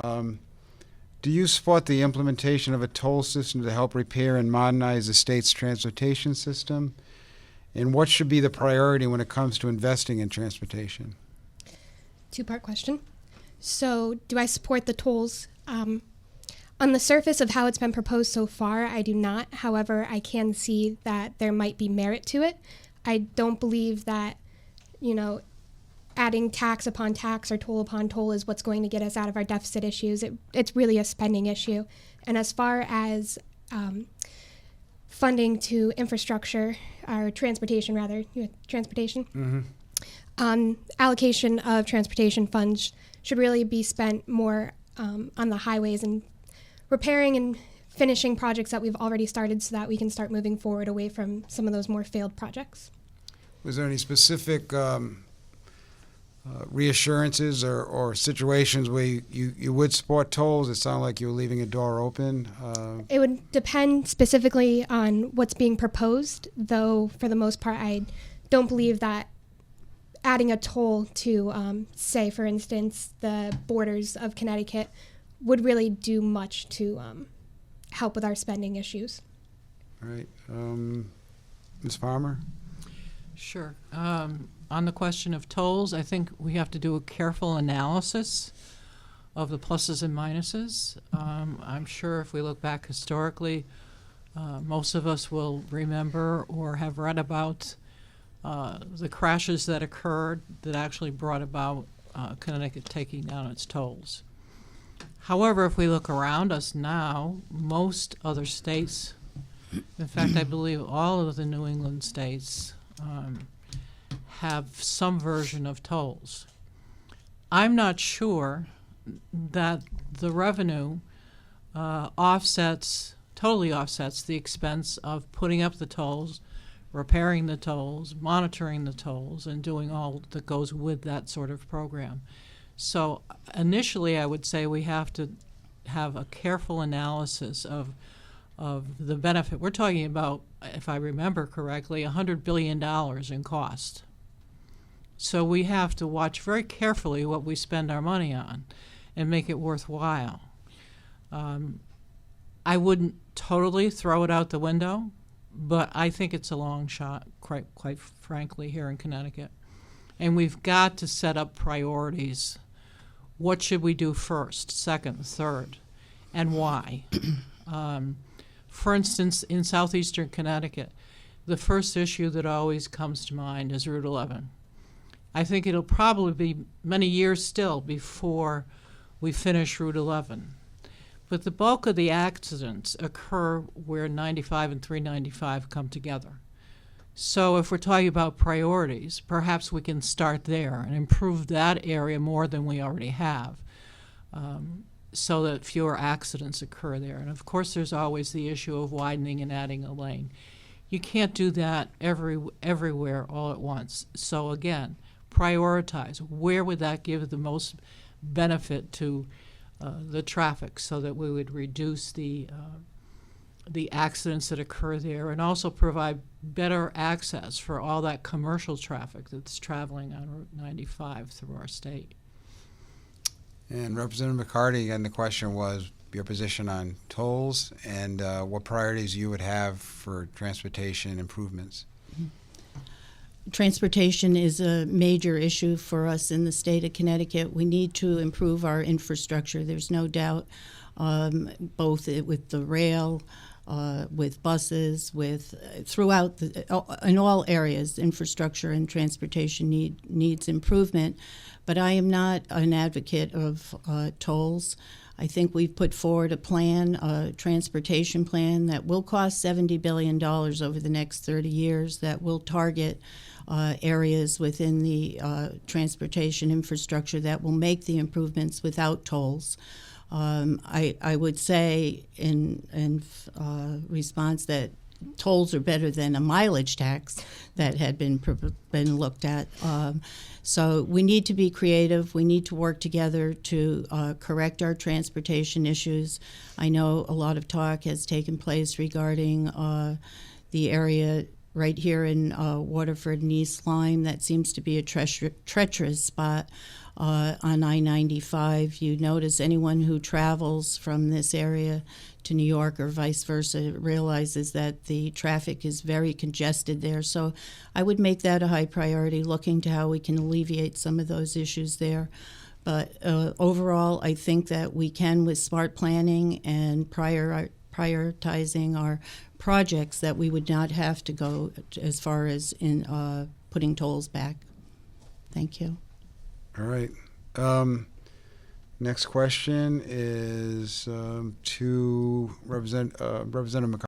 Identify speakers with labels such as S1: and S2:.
S1: Do you support the implementation of a toll system to help repair and modernize the state's transportation system? And what should be the priority when it comes to investing in transportation?
S2: Two-part question. So, do I support the tolls? On the surface of how it's been proposed so far, I do not. However, I can see that there might be merit to it. I don't believe that, adding tax upon tax or toll upon toll is what's going to get us out of our deficit issues. It's really a spending issue. And as far as funding to infrastructure, or transportation rather, transportation, allocation of transportation funds should really be spent more on the highways and repairing and finishing projects that we've already started so that we can start moving forward away from some of those more failed projects.
S1: Was there any specific reassurances or situations where you would support tolls? It sounded like you were leaving a door open.
S2: It would depend specifically on what's being proposed, though for the most part I don't believe that adding a toll to, say, for instance, the borders of Connecticut would really do much to help with our spending issues.
S1: All right. Ms. Farmer?
S3: Sure. On the question of tolls, I think we have to do a careful analysis of the pluses and minuses. I'm sure if we look back historically, most of us will remember or have read about the crashes that occurred that actually brought about Connecticut taking down its tolls. However, if we look around us now, most other states, in fact, I believe all of the New England states, have some version of tolls. I'm not sure that the revenue totally offsets the expense of putting up the tolls, repairing the tolls, monitoring the tolls, and doing all that goes with that sort of program. So initially, I would say we have to have a careful analysis of the benefit. We're talking about, if I remember correctly, $100 billion in cost. So we have to watch very carefully what we spend our money on and make it worthwhile. I wouldn't totally throw it out the window, but I think it's a long shot, quite frankly, here in Connecticut. And we've got to set up priorities. What should we do first, second, third, and why? For instance, in southeastern Connecticut, the first issue that always comes to mind is Route 11. I think it'll probably be many years still before we finish Route 11. But the bulk of the accidents occur where 95 and 395 come together. So if we're talking about priorities, perhaps we can start there and improve that area more than we already have, so that fewer accidents occur there. And of course, there's always the issue of widening and adding a lane. You can't do that everywhere all at once. So again, prioritize. Where would that give the most benefit to the traffic so that we would reduce the accidents that occur there and also provide better access for all that commercial traffic that's traveling on Route 95 through our state.
S1: And Representative McCarty, again, the question was your position on tolls and what priorities you would have for transportation improvements.
S4: Transportation is a major issue for us in the state of Connecticut. We need to improve our infrastructure. There's no doubt, both with the rail, with buses, throughout in all areas, infrastructure and transportation needs improvement. But I am not an advocate of tolls. I think we've put forward a transportation plan that will cost $70 billion over the next 30 years that will target areas within the transportation infrastructure that will make the improvements without tolls. I would say in response that tolls are better than a mileage tax that had been looked at. So we need to be creative. We need to work together to correct our transportation issues. I know a lot of talk has taken place regarding the area right here in Waterford and East Lyme. That seems to be a treacherous spot. on I-95. You notice anyone who travels from this area to New York or vice versa realizes that the traffic is very congested there. So I would make that a high priority, looking to how we can alleviate some of those issues there. But overall, I think that we can, with smart planning and prioritizing our projects, that we would not have to go as far as in putting tolls back. Thank you.
S1: All right. Next question is to Representative McCarty.